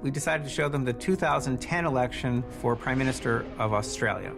we decided to show them the 2010 election for Prime Minister of Australia.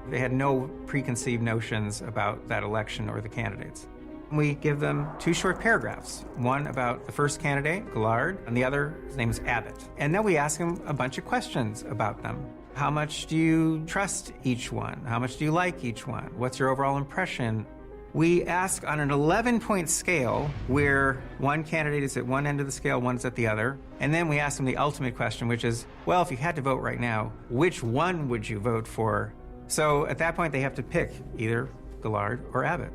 They had no preconceived notions about that election or the candidates. We give them 2 short paragraphs, one about the first candidate, Gillard, and the other, his name is Abbott. And then we ask them a bunch of questions about them. How much do you trust each one? How much do you like each one? What's your overall impression? We ask on an 11-point scale where one candidate is at one end of the scale, one's at the other. And then we ask them the ultimate question, which is, well, if you had to vote right now, which one would you vote for? So at that point, they have to pick either Gillard or Abbott.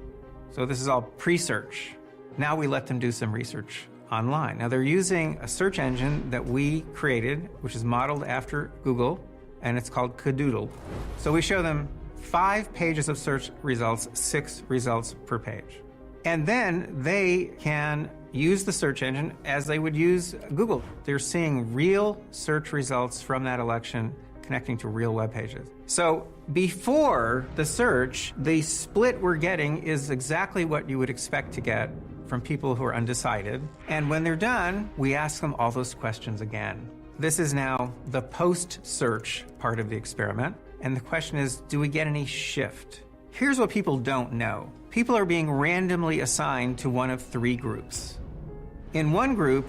So this is all pre-search. Now we let them do some research online. Now they're using a search engine that we created, which is modeled after Google, and it's called Cadoodle. So we show them 5 pages of search results, 6 results per page. And then they can use the search engine as they would use Google. They're seeing real search results from that election connecting to real web pages. So before the search, the split we're getting is exactly what you would expect to get from people who are undecided. And when they're done, we ask them all those questions again. This is now the post-search part of the experiment. And the question is, do we get any shift? Here's what people don't know. People are being randomly assigned to one of 3 groups. In one group,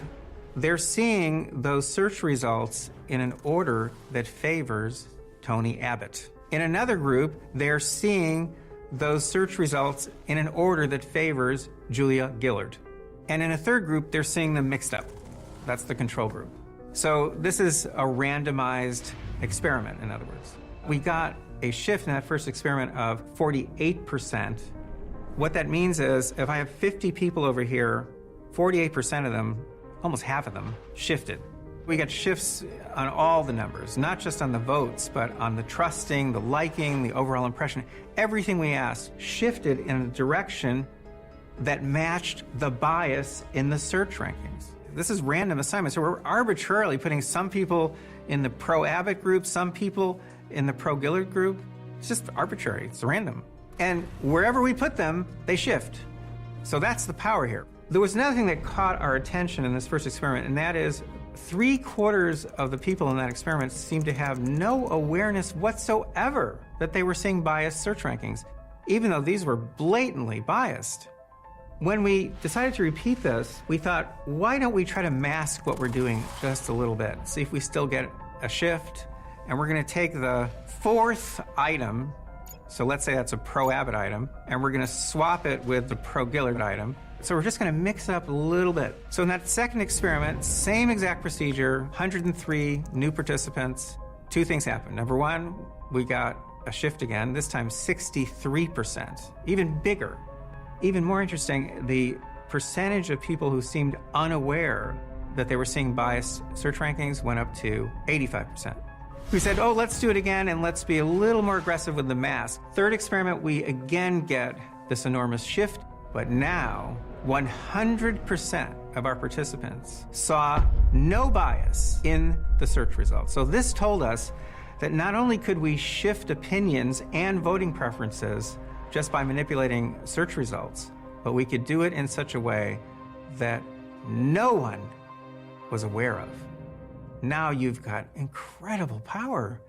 they're seeing those search results in an order that favors Tony Abbott. In another group, they're seeing those search results in an order that favors Julia Gillard. And in a third group, they're seeing them mixed up. That's the control group. So this is a randomized experiment, in other words. We got a shift in that first experiment of 48%. What that means is if I have 50 people over here, 48% of them, almost half of them, shifted. We got shifts on all the numbers, not just on the votes, but on the trusting, the liking, the overall impression. Everything we asked shifted in a direction that matched the bias in the search rankings. This is random assignment, so we're arbitrarily putting some people in the pro-Abbott group, some people in the pro-Gillard group. It's just arbitrary, it's random. And wherever we put them, they shift. So that's the power here. There was another thing that caught our attention in this first experiment, and that is 3/4 of the people in that experiment seemed to have no awareness whatsoever that they were seeing biased search rankings, even though these were blatantly biased. When we decided to repeat this, we thought, why don't we try to mask what we're doing just a little bit, see if we still get a shift. And we're going to take the 4th item, so let's say that's a pro-Abbott item, and we're going to swap it with the pro-Gillard item. So we're just going to mix it up a little bit. So in that second experiment, same exact procedure, 103 new participants. 2 things happened. Number 1, we got a shift again, this time 63%, even bigger. Even more interesting, the percentage of people who seemed unaware that they were seeing biased search rankings went up to 85%. We said, oh, let's do it again and let's be a little more aggressive with the mask. Third experiment, we again get this enormous shift, but now 100% of our participants saw no bias in the search results. So this told us that not only could we shift opinions and voting preferences just by manipulating search results, but we could do it in such a way that no one was aware of. Now you've got incredible power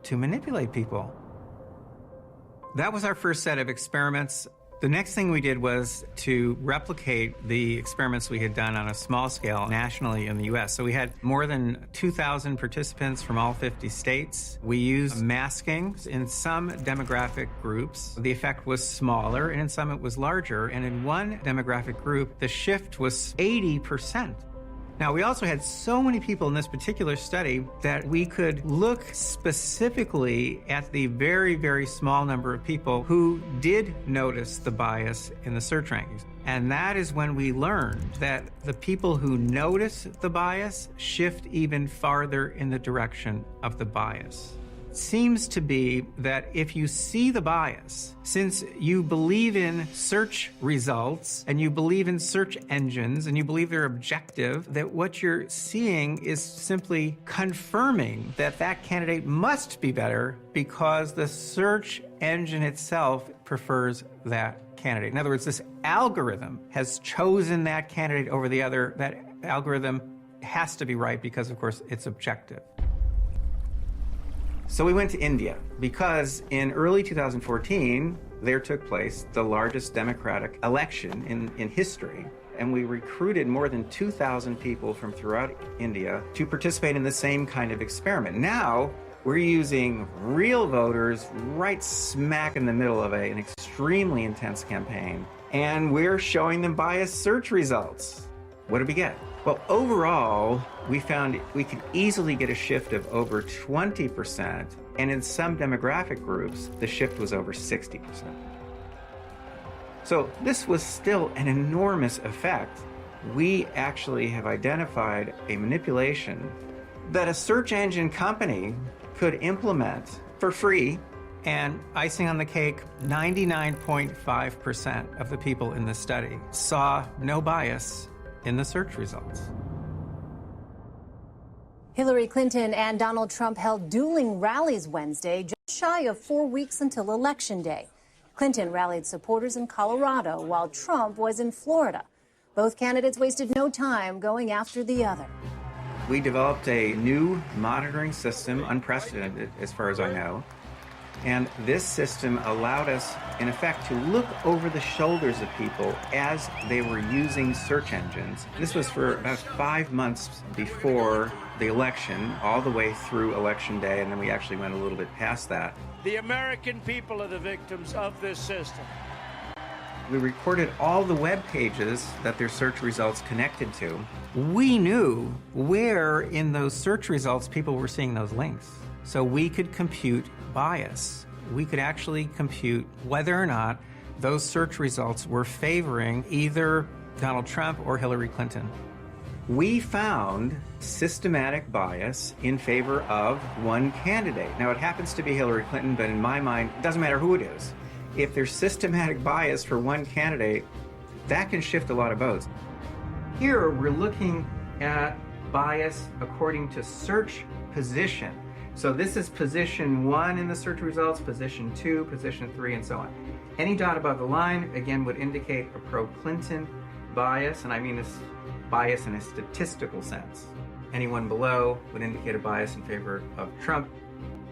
to manipulate people. That was our first set of experiments. The next thing we did was to replicate the experiments we had done on a small scale nationally in the US. So we had more than 2,000 participants from all 50 states. We used masking. In some demographic groups, the effect was smaller, and in some it was larger. And in one demographic group, the shift was 80%. Now, we also had so many people in this particular study that we could look specifically at the very, very small number of people who did notice the bias in the search rankings. And that is when we learned that the people who notice the bias shift even farther in the direction of the bias. Seems to be that if you see the bias, since you believe in search results and you believe in search engines and you believe they're objective, that what you're seeing is simply confirming that that candidate must be better because the search engine itself prefers that candidate. In other words, this algorithm has chosen that candidate over the other. That algorithm has to be right because, of course, it's objective. So we went to India because in early 2014, there took place the largest democratic election in history. And we recruited more than 2,000 people from throughout India to participate in the same kind of experiment. Now, we're using real voters right smack in the middle of an extremely intense campaign, and we're showing them biased search results. What did we get? Well, overall, we found we could easily get a shift of over 20%, and in some demographic groups, the shift was over 60%. So this was still an enormous effect. We actually have identified a manipulation that a search engine company could implement for free, and icing on the cake, 99.5% of the people in the study saw no bias in the search results. Hillary Clinton and Donald Trump held dueling rallies Wednesday, just shy of 4 weeks until Election Day. Clinton rallied supporters in Colorado while Trump was in Florida. Both candidates wasted no time going after the other. We developed a new monitoring system, unprecedented as far as I know. And this system allowed us, in effect, to look over the shoulders of people as they were using search engines. This was for about 5 months before the election, all the way through Election Day, and then we actually went a little bit past that. The American people are the victims of this system. We recorded all the web pages that their search results connected to. We knew where in those search results people were seeing those links. So we could compute bias. We could actually compute whether or not those search results were favoring either Donald Trump or Hillary Clinton. We found systematic bias in favor of one candidate. Now, it happens to be Hillary Clinton, but in my mind, it doesn't matter who it is. If there's systematic bias for one candidate, that can shift a lot of votes. Here, we're looking at bias according to search position. So this is position 1 in the search results, position 2, position 3, and so on. Any dot above the line, again, would indicate a pro-Clinton bias, and I mean this bias in a statistical sense. Anyone below would indicate a bias in favor of Trump.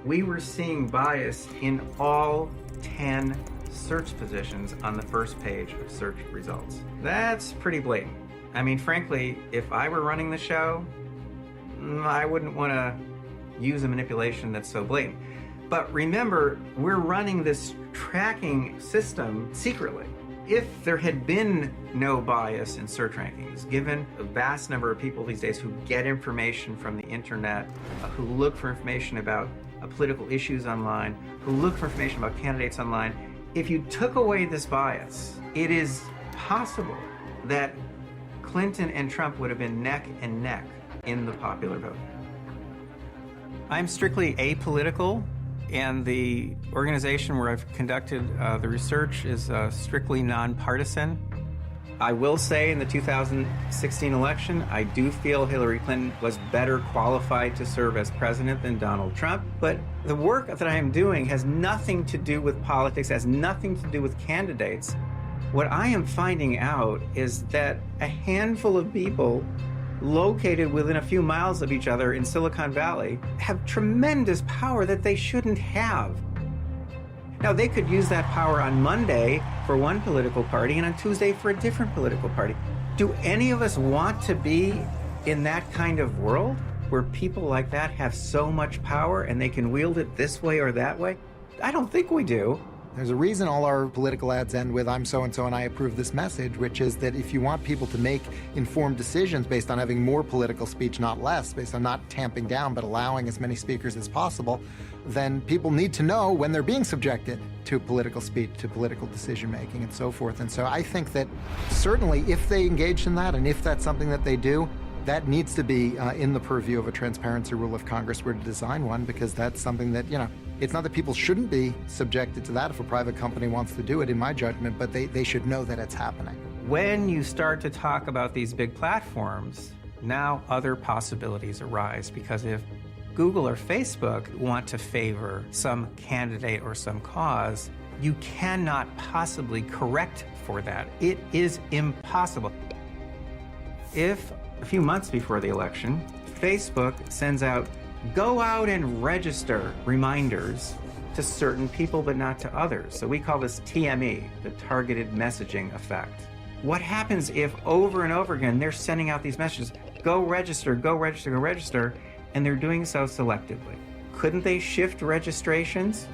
We were seeing bias in all 10 search positions on the first page of search results. That's pretty blatant. I mean, frankly, if I were running the show, I wouldn't want to use a manipulation that's so blatant. But remember, we're running this tracking system secretly. If there had been no bias in search rankings, given the vast number of people these days who get information from the internet, who look for information about political issues online, who look for information about candidates online, if you took away this bias, it is possible that Clinton and Trump would have been neck and neck in the popular vote. I'm strictly apolitical, and the organization where I've conducted the research is strictly nonpartisan. I will say in the 2016 election, I do feel Hillary Clinton was better qualified to serve as president than Donald Trump. But the work that I am doing has nothing to do with politics, has nothing to do with candidates. What I am finding out is that a handful of people located within a few miles of each other in Silicon Valley have tremendous power that they shouldn't have. Now, they could use that power on Monday for one political party and on Tuesday for a different political party. Do any of us want to be in that kind of world where people like that have so much power and they can wield it this way or that way? I don't think we do. There's a reason all our political ads end with "I'm so-and-so and I approve this message," which is that if you want people to make informed decisions based on having more political speech, not less, based on not tamping down but allowing as many speakers as possible, then people need to know when they're being subjected to political speech, to political decision-making, and so forth. And so I think that certainly if they engage in that, and if that's something that they do, that needs to be in the purview of a transparency rule if Congress were to design one, because that's something that, it's not that people shouldn't be subjected to that if a private company wants to do it, in my judgment, but they should know that it's happening. When you start to talk about these big platforms, now other possibilities arise, because if Google or Facebook want to favor some candidate or some cause, you cannot possibly correct for that. It is impossible. If A few months before the election, Facebook sends out go out and register reminders to certain people but not to others. So we call this TME, the targeted messaging effect. What happens if over and over again they're sending out these messages, go register, go register, go register, and they're doing so selectively? Couldn't they shift registrations?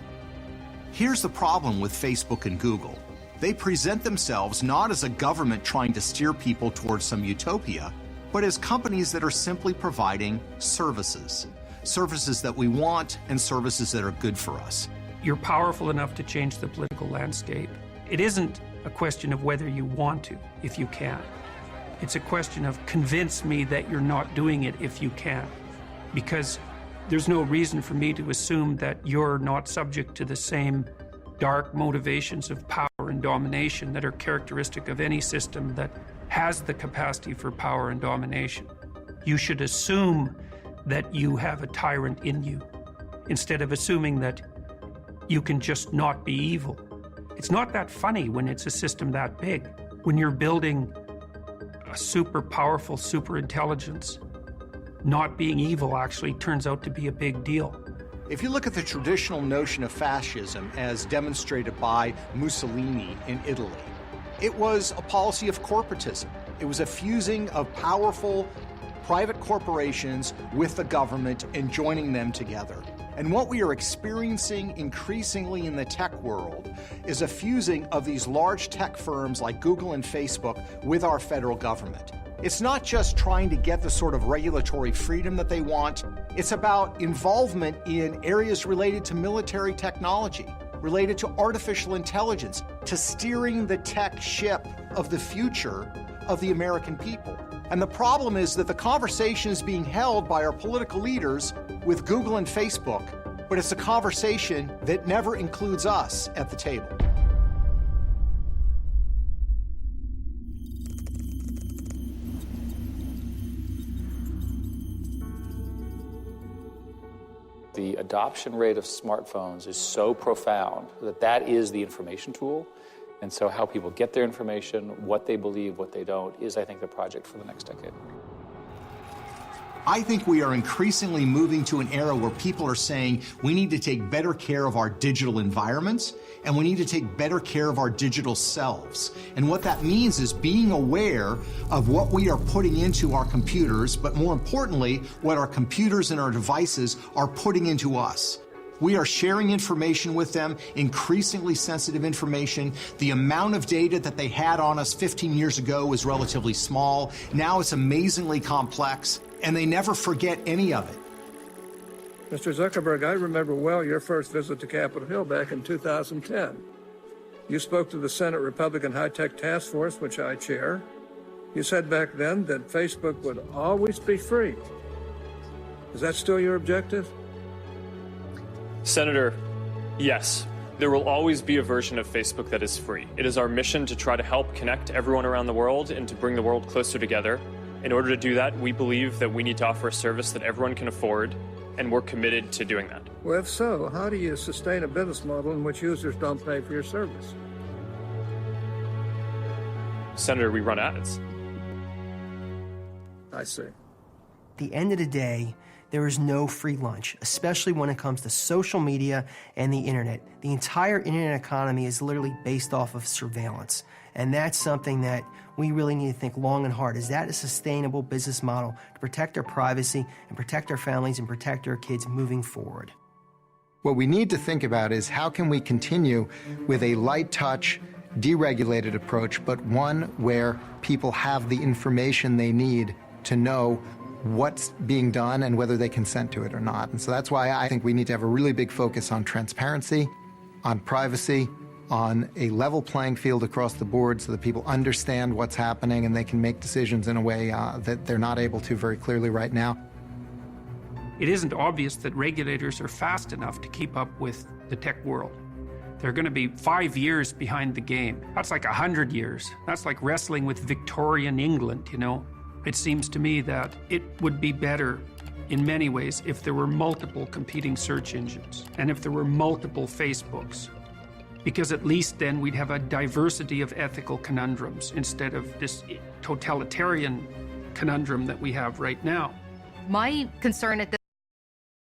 Here's the problem with Facebook and Google. They present themselves not as a government trying to steer people towards some utopia, but as companies that are simply providing services. Services that we want and services that are good for us. You're powerful enough to change the political landscape. It isn't a question of whether you want to, if you can. It's a question of convince me that you're not doing it if you can. Because there's no reason for me to assume that you're not subject to the same dark motivations of power and domination that are characteristic of any system that has the capacity for power and domination. You should assume that you have a tyrant in you, instead of assuming that you can just not be evil. It's not that funny when it's a system that big. When you're building a super powerful super intelligence, not being evil actually turns out to be a big deal. If you look at the traditional notion of fascism as demonstrated by Mussolini in Italy, it was a policy of corporatism. It was a fusing of powerful private corporations with the government and joining them together. And what we are experiencing increasingly in the tech world is a fusing of these large tech firms like Google and Facebook with our federal government. It's not just trying to get the sort of regulatory freedom that they want. It's about involvement in areas related to military technology, related to artificial intelligence, to steering the tech ship of the future of the American people. And the problem is that the conversation is being held by our political leaders with Google and Facebook, but it's a conversation that never includes us at the table. The adoption rate of smartphones is so profound that that is the information tool. And so how people get their information, what they believe, what they don't, is, I think, the project for the next decade. I think we are increasingly moving to an era where people are saying we need to take better care of our digital environments and we need to take better care of our digital selves. And what that means is being aware of what we are putting into our computers, but more importantly, what our computers and our devices are putting into us. We are sharing information with them, increasingly sensitive information. The amount of data that they had on us 15 years ago was relatively small. Now it's amazingly complex, and they never forget any of it. Mr. Zuckerberg, I remember well your first visit to Capitol Hill back in 2010. You spoke to the Senate Republican High-Tech Task Force, which I chair. You said back then that Facebook would always be free. Is that still your objective? Senator, yes, there will always be a version of Facebook that is free. It is our mission to try to help connect everyone around the world and to bring the world closer together. In order to do that, we believe that we need to offer a service that everyone can afford, and we're committed to doing that. Well, if so, how do you sustain a business model in which users don't pay for your service? Senator, we run ads. I see. At the end of the day, there is no free lunch, especially when it comes to social media and the internet. The entire internet economy is literally based off of surveillance. And that's something that we really need to think long and hard. Is that a sustainable business model to protect our privacy and protect our families and protect our kids moving forward? What we need to think about is how can we continue with a light touch, deregulated approach, but one where people have the information they need to know what's being done and whether they consent to it or not. And so that's why I think we need to have a really big focus on transparency, on privacy, on a level playing field across the board so that people understand what's happening and they can make decisions in a way that they're not able to very clearly right now. It isn't obvious that regulators are fast enough to keep up with the tech world. They're going to be 5 years behind the game. That's like 100 years. That's like wrestling with Victorian England, you know? It seems to me that it would be better in many ways if there were multiple competing search engines and if there were multiple Facebooks, because at least then we'd have a diversity of ethical conundrums instead of this totalitarian conundrum that we have right now. My concern at this